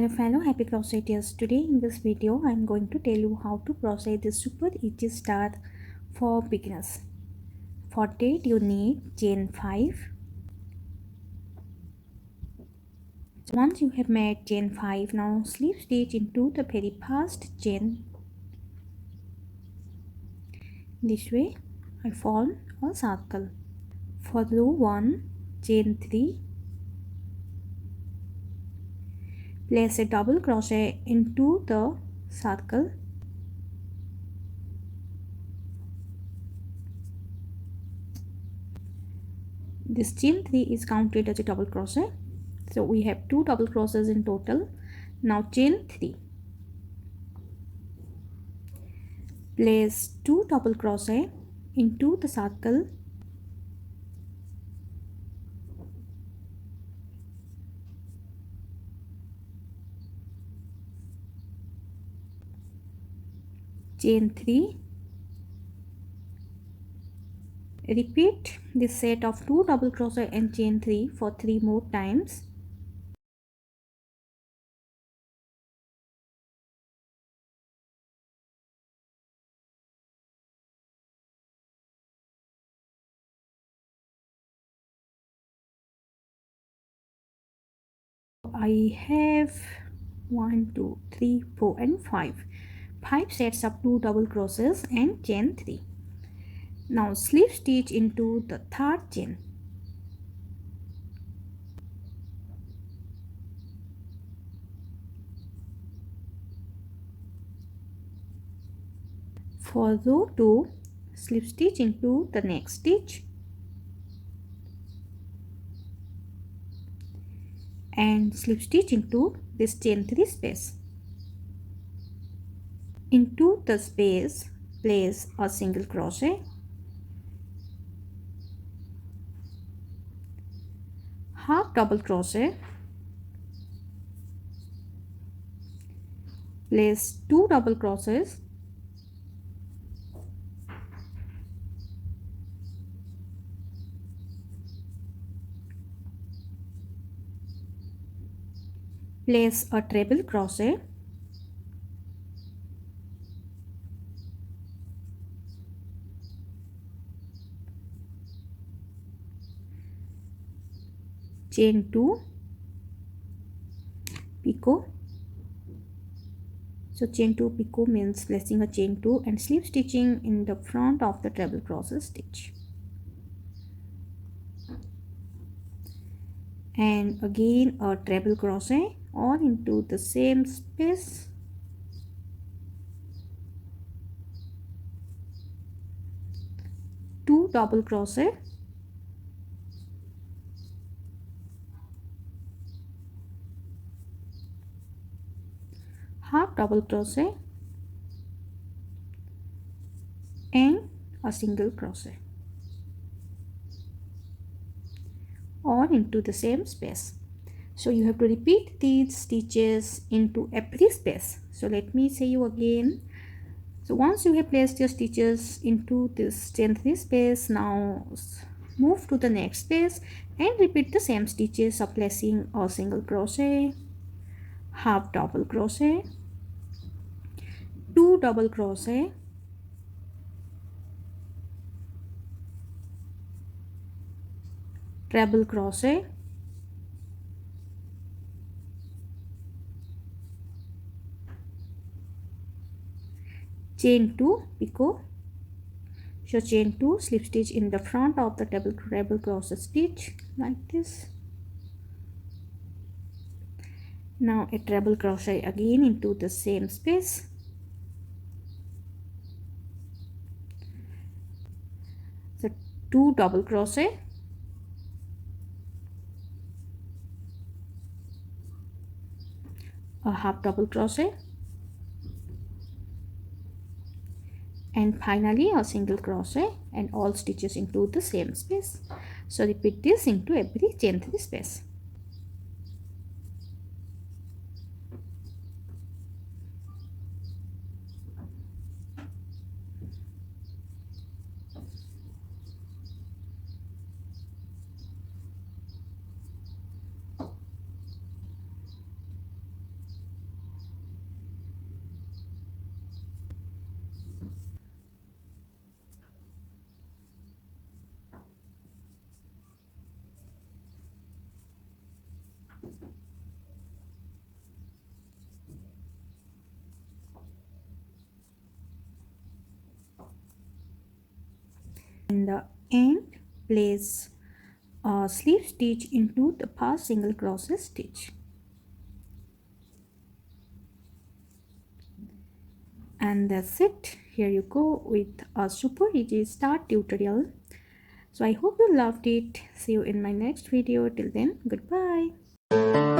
Dear fellow happy crocheters, today in this video I am going to tell you how to crochet this super easy star for beginners. For that you need chain 5. So once you have made chain 5, now slip stitch into the very first chain. This way I form a circle. For row 1, chain 3. Place a double crochet into the circle. This chain 3 is counted as a double crochet. So we have 2 double crosses in total. Now chain 3. Place 2 double crochet into the circle. Chain 3. Repeat this set of 2 double crochet and chain 3 for 3 more times. I have 1, 2, 3, 4 and 5. 5 sets of 2 double crosses and chain 3. Now slip stitch into the third chain. For row 2, slip stitch into the next stitch and slip stitch into this chain 3 space. Into the space, place a single crochet, half double crochet, place 2 double crochets, place a treble crochet, chain 2, picot. So chain 2 picot means placing a chain 2 and slip stitching in the front of the treble crochet stitch. And again a treble crochet all into the same space. Two double crochet, half double crochet and a single crochet all into the same space. So you have to repeat these stitches into every space. So let me say you again. So once you have placed your stitches into this chain 3 space, now move to the next space and repeat the same stitches of placing a single crochet, half double crochet, 2 double crochet, treble crochet, chain 2 picot. So chain 2, slip stitch in the front of the treble crochet stitch like this. Now a treble crochet again into the same space. So 2 double crochet, a half double crochet, and finally a single crochet and all stitches into the same space. So repeat this into every chain 3 space. In the end, place a slip stitch into the first single crochet stitch. And that's it. Here you go with a super easy start tutorial. So I hope you loved it. See you in my next video. Till then, goodbye.